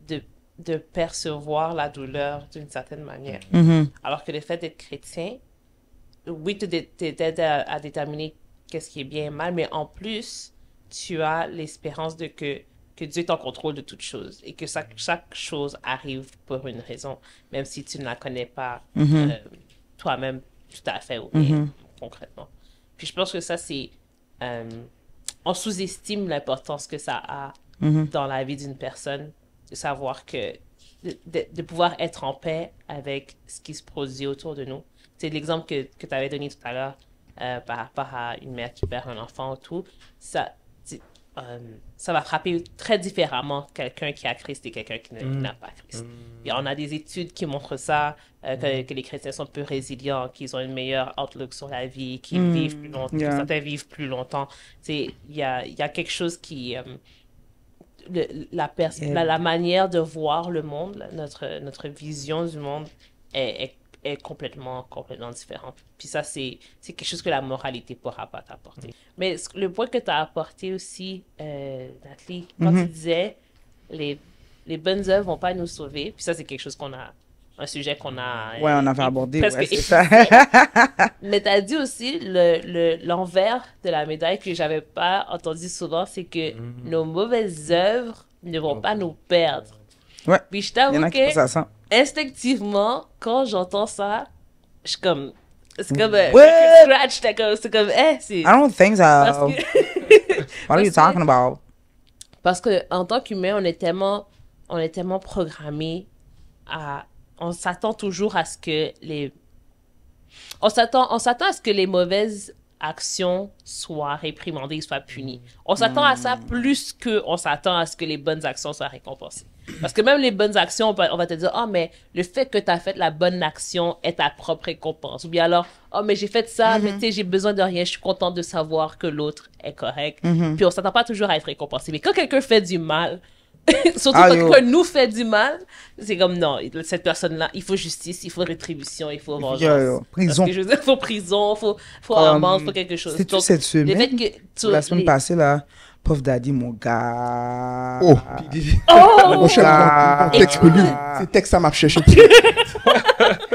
de percevoir la douleur d'une certaine manière. Alors que le fait d'être chrétien, oui, t'aides à déterminer qu'est-ce qui est bien et mal, mais en plus, tu as l'espérance de que Dieu est en contrôle de toutes choses et que chaque chose arrive pour une raison, même si tu ne la connais pas toi-même tout à fait ou bien concrètement. Puis je pense que ça, c'est... on sous-estime l'importance que ça a dans la vie d'une personne, de savoir que... De pouvoir être en paix avec ce qui se produit autour de nous. C'est l'exemple que tu avais donné tout à l'heure par rapport à une mère qui perd un enfant ou tout. Ça va frapper très différemment quelqu'un qui a Christ et quelqu'un qui n'a pas Christ. Et on a des études qui montrent ça, que les chrétiens sont plus résilients, qu'ils ont une meilleure outlook sur la vie, qu'ils vivent plus longtemps, que certains vivent plus longtemps. Il y a quelque chose qui... la manière de voir le monde, notre vision du monde est est complètement différent. Puis ça, c'est quelque chose que la moralité ne pourra pas t'apporter. Mais le point que tu as apporté aussi, Nathalie, quand tu disais les bonnes œuvres vont pas nous sauver, puis ça, c'est quelque chose un sujet qu'on a... Ouais, on avait abordé, presque ouais, c'est ça. Mais tu as dit aussi l'envers de la médaille que j'avais pas entendu souvent, c'est que nos mauvaises œuvres ne vont pas nous perdre. Ouais, Puis je il y en t'avoue a qui pensent à ça. instinctivement, quand j'entends ça, je suis comme... C'est comme un Ouais. scratch, c'est comme... c'est... I don't think so. Parce que, What are you talking about? parce que en tant qu'humain, on est tellement programmé à... On s'attend toujours à ce que les... On s'attend à ce que les mauvaises actions soient réprimandées, soient punies. On s'attend à ça plus qu'on s'attend à ce que les bonnes actions soient récompensées. Parce que même les bonnes actions, on va te dire, oh, mais le fait que tu as fait la bonne action est ta propre récompense. Ou bien alors, oh, mais j'ai fait ça, mais tu sais, j'ai besoin de rien, je suis contente de savoir que l'autre est correct. Puis on s'attend pas toujours à être récompensé. Mais quand quelqu'un fait du mal, surtout quand quelqu'un nous fait du mal, c'est comme non, cette personne-là, il faut justice, il faut rétribution, il faut vengeance. Prison. Parce que je veux dire, il faut prison, il faut amende, il faut quelque chose. C'était cette semaine, la semaine passée, là, Puff Daddy, mon gars. Oh! Mon cher, texte que lui. C'est texte ça m'a cherché.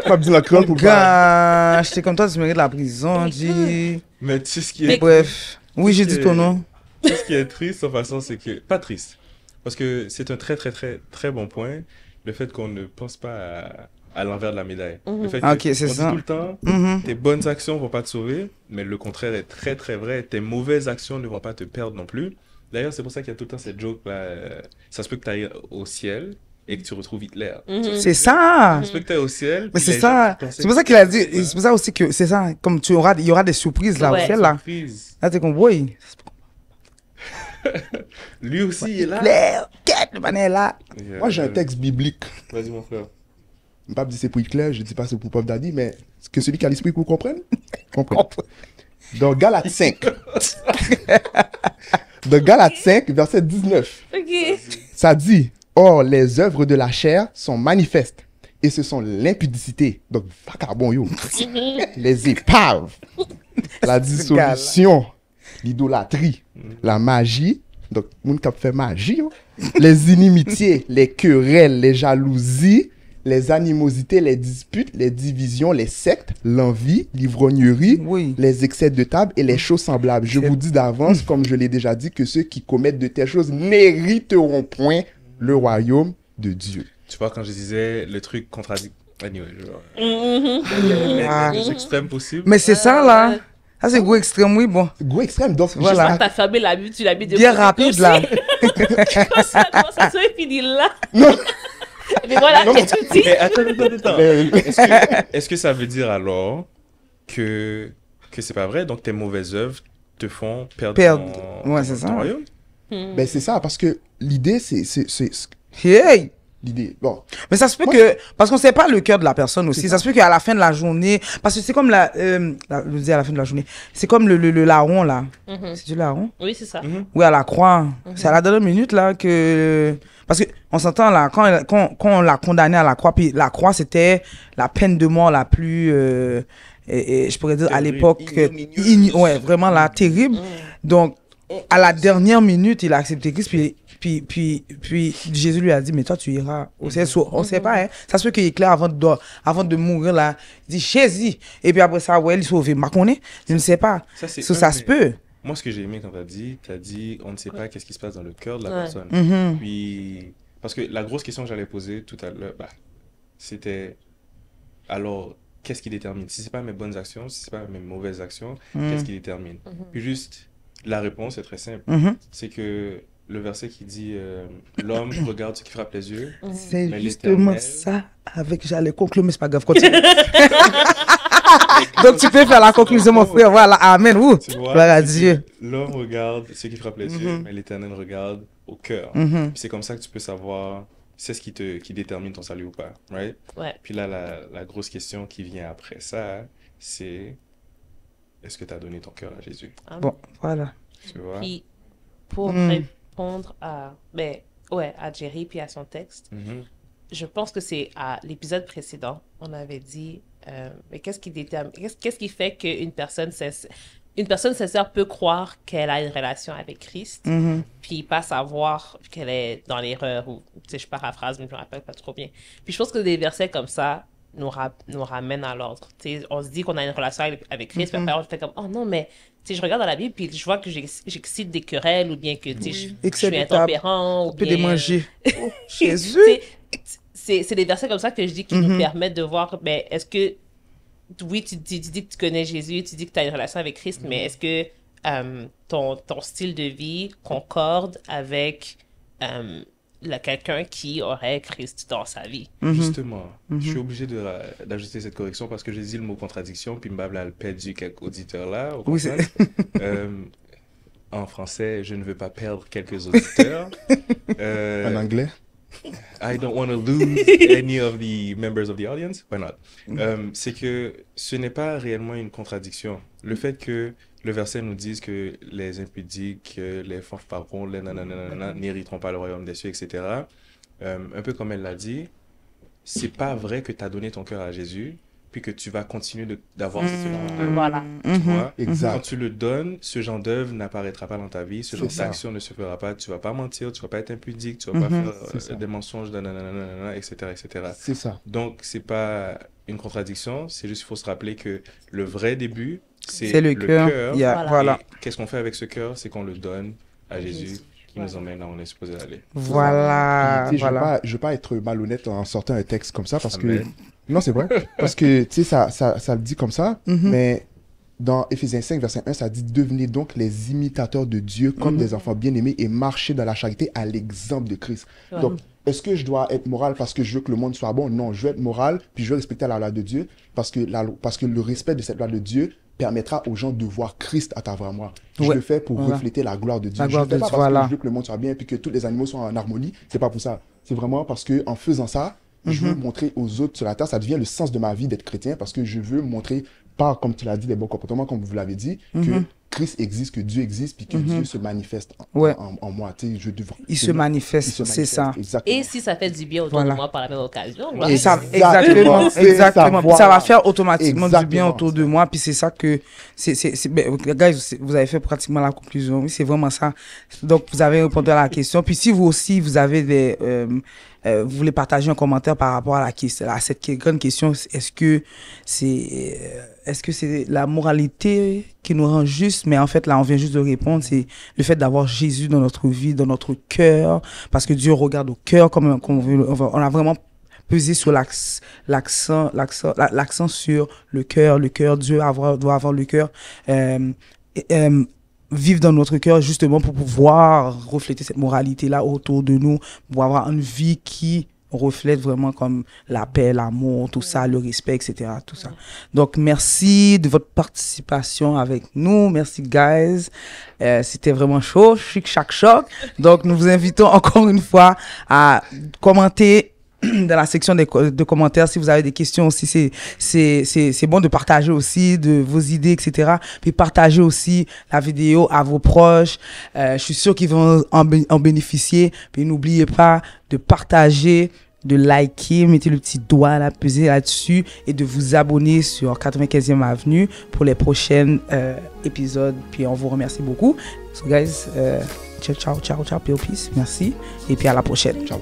Pas besoin de la crème pour gars, j'étais comme toi, tu mérites la prison, dis. Mais tu sais ce qui est... Bref. Oui, j'ai dit ton nom. Tu sais ce qui est triste, en façon, c'est que... Pas triste. Parce que c'est un très, très, très, très bon point, le fait qu'on ne pense pas à l'envers de la médaille. Le fait Ok, que c'est on ça. dit tout le temps, tes bonnes actions vont pas te sauver, mais le contraire est très, très vrai. Tes mauvaises actions ne vont pas te perdre non plus. D'ailleurs, c'est pour ça qu'il y a tout le temps cette joke-là. Ça se peut que tu ailles au ciel et que tu retrouves Hitler. C'est ça. Ça se peut que tu ailles au ciel. Mais puis c'est les gens ça. qui pensaient C'est pour ça qu'il a dit. C'est pour ça aussi que c'est ça. Comme il y aura des surprises là au Ouais. ciel là. surprise. Là, t'es comme, oui. Lui aussi, il est là. Claire, le panel est là. Moi, j'ai un texte biblique. Vas-y, mon frère. Je ne pas dire c'est pour Hitler, je ne dis pas c'est pour Puff Daddy, mais que celui qui a l'esprit pour comprendre, comprenne. Dans Galates 5. Dans Galates 5, verset 19. Ok. Ça dit, or les œuvres de la chair sont manifestes. Et ce sont l'impudicité, donc vagabond yo, les épaves, la dissolution, l'idolâtrie, la magie, donc moun kap fait magie, yo, les inimitiés, les querelles, les jalousies, les animosités, les disputes, les divisions, les sectes, l'envie, l'ivrognerie, Oui. les excès de table et les choses semblables. Je vous dis d'avance, comme je l'ai déjà dit, que ceux qui commettent de telles choses n'hériteront point le royaume de Dieu. Tu vois, quand je disais le truc contradictoire. Anyway, genre. Ah. Les plus extrêmes possibles. Mais c'est ça là. Ça, c'est gros extrême, oui, bon. Gros extrême, donc Voilà. J'espère que t'as fermé la vue, tu l'as mis de Bien côté, rapide comme là. ça, comment ça se finit là. Non. Mais voilà, Non, qu'est-ce que tu dis? Mais attends. Mais- Est-ce que ça veut dire alors que c'est pas vrai? Donc tes mauvaises œuvres te font perdre Ouais, c'est ça. ton royaume? Ben c'est ça, parce que l'idée, c'est Hey! l'idée. Bon, Mais ça se peut Moi, que, parce qu'on sait pas le cœur de la personne aussi, C'est ça se peut qu'à la fin de la journée, parce que c'est comme je veux dire à la fin de la journée, c'est comme le larron là. C'est du larron? Oui, c'est ça. Oui, à la croix. C'est à la dernière minute là que, parce que on s'entend là, quand on l'a condamné à la croix, puis la croix c'était la peine de mort la plus, et je pourrais dire à Terrible, l'époque, ignominieuse. ouais, vraiment là, terrible. Donc, à la dernière minute, il a accepté Christ, puis Jésus lui a dit, mais toi, tu iras au ciel. On sait pas, hein. Ça se peut qu'il éclaire avant de mourir, là. Il dit, Jésus. Et puis après ça, ouais, il sauve. Ma connaît? Je ne sais pas. Ça, c'est Ça un se des- peut. Moi, ce que j'ai aimé quand t'as dit, on ne sait pas qu'est-ce qui se passe dans le cœur de la Ouais. personne. Mhm. Puis, parce que la grosse question que j'allais poser tout à l'heure, c'était, alors, qu'est-ce qui détermine? Si c'est pas mes bonnes actions, si c'est pas mes mauvaises actions, qu'est-ce qui détermine? Puis juste, la réponse est très simple. Mhm. C'est que le verset qui dit, l'homme regarde ce qui frappe les yeux. C'est Mais justement l'Éternel- ça avec j'allais conclure, mais c'est pas grave, continue. Donc tu peux faire la conclusion, mon frère. Voilà, amen. Ouh, Tu vois, gloire à il dit, Dieu. l'homme regarde ce qui frappe les yeux, mais l'Éternel regarde au cœur. Mhm. Puis c'est comme ça que tu peux savoir, c'est ce qui détermine ton salut ou pas, right? Ouais. Puis là, la grosse question qui vient après ça, c'est est-ce que tu as donné ton cœur à Jésus? Bon, voilà. Tu vois? Puis, pour répondre à, ben, ouais, à Jerry puis à son texte, Mhm. je pense que c'est à l'épisode précédent, on avait dit, mais qu'est-ce qui fait qu'une personne sincère peut croire qu'elle a une relation avec Christ, puis pas savoir qu'elle est dans l'erreur, ou, tu sais, je paraphrase, mais je me rappelle pas trop bien. Puis je pense que des versets comme ça nous ramènent à l'ordre. Tu sais, on se dit qu'on a une relation avec Christ, puis après on fait comme, oh non, mais tu sais, je regarde dans la Bible, puis je vois que j'excite des querelles, ou bien que tu sais, je suis intempérant, ou bien... bien... démanger. Jésus! C'est des versets comme ça que je dis qui nous permettent de voir, mais est-ce que, oui, tu dis que tu connais Jésus, tu dis que tu as une relation avec Christ, mais est-ce que ton style de vie concorde avec quelqu'un qui aurait Christ dans sa vie? Justement, je suis obligé d'ajouter cette correction parce que j'ai dit le mot contradiction, puis Mbabla a perdu quelques auditeurs là. Oui, en français, je ne veux pas perdre quelques auditeurs. En anglais? I don't want to lose any of the members of the audience. Why not? C'est que ce n'est pas réellement une contradiction. Le fait que le verset nous dise que les impudiques, les fanfarons, les nanana n'hériteront pas le royaume des cieux, etc. Un peu comme elle l'a dit, c'est pas vrai que tu as donné ton cœur à Jésus, puis que tu vas continuer d'avoir ce genre d'œuvre. Voilà. Tu vois? Exact. Quand tu le donnes, ce genre d'œuvre n'apparaîtra pas dans ta vie, ce genre d'action ne se fera pas, tu vas pas mentir, tu vas pas être impudique, tu vas pas faire des mensonges, etc., etc. C'est ça. Donc, c'est pas une contradiction, c'est juste qu'il faut se rappeler que le vrai début, c'est le cœur. Voilà. Qu'est-ce qu'on fait avec ce cœur? C'est qu'on le donne à Jésus, qui nous emmène là où on est supposé aller. Voilà. Puis, je veux pas être malhonnête en sortant un texte comme ça parce que... Non, c'est vrai. Parce que, tu sais, ça le dit comme ça, mais dans Éphésiens 5, verset 1, ça dit « Devenez donc les imitateurs de Dieu comme des enfants bien-aimés et marchez dans la charité à l'exemple de Christ. » Donc, est-ce que je dois être moral parce que je veux que le monde soit bon? Non, je veux être moral, puis je veux respecter la loi de Dieu parce que le respect de cette loi de Dieu permettra aux gens de voir Christ à travers moi. Je le fais pour refléter la gloire de Dieu. Je ne le fais pas parce que je veux que le monde soit bien et que tous les animaux soient en harmonie. C'est pas pour ça. C'est vraiment parce que en faisant ça, je veux montrer aux autres sur la terre, ça devient le sens de ma vie d'être chrétien parce que je veux montrer, par, comme tu l'as dit, les bons comportements, comme vous l'avez dit, que Christ existe, que Dieu existe, puis que Dieu se manifeste en moi. Tu sais, il se manifeste, c'est ça. Exactement. Et si ça fait du bien autour de moi par la même occasion. Exactement. Ça va faire automatiquement du bien autour de moi. Puis c'est ça que... guys, vous avez fait pratiquement la conclusion. Oui, c'est vraiment ça. Donc, vous avez répondu à la question. Puis si vous aussi, vous avez des... vous voulez partager un commentaire par rapport à cette grande question, est-ce que c'est la moralité qui nous rend juste? Mais en fait, là, on vient juste de répondre, c'est le fait d'avoir Jésus dans notre vie, dans notre cœur, parce que Dieu regarde au cœur, on a vraiment pesé sur l'accent sur le cœur. Dieu doit avoir le cœur, vivre dans notre cœur justement pour pouvoir refléter cette moralité-là autour de nous, pour avoir une vie qui reflète vraiment comme la paix, l'amour, tout ça, le respect, etc. Tout ça. Donc, merci de votre participation avec nous. Merci, guys. C'était vraiment chaud, chaque choc. Donc, nous vous invitons encore une fois à commenter dans la section de commentaires si vous avez des questions aussi. C'est bon de partager aussi de vos idées, etc. Puis partager aussi la vidéo à vos proches. Je suis sûr qu'ils vont en bénéficier. Puis n'oubliez pas de partager, de liker, mettez le petit doigt là, peser là-dessus et de vous abonner sur 95e Avenue pour les prochains épisodes. Puis on vous remercie beaucoup. So guys, ciao, peace. Merci. Et puis à la prochaine. Ciao.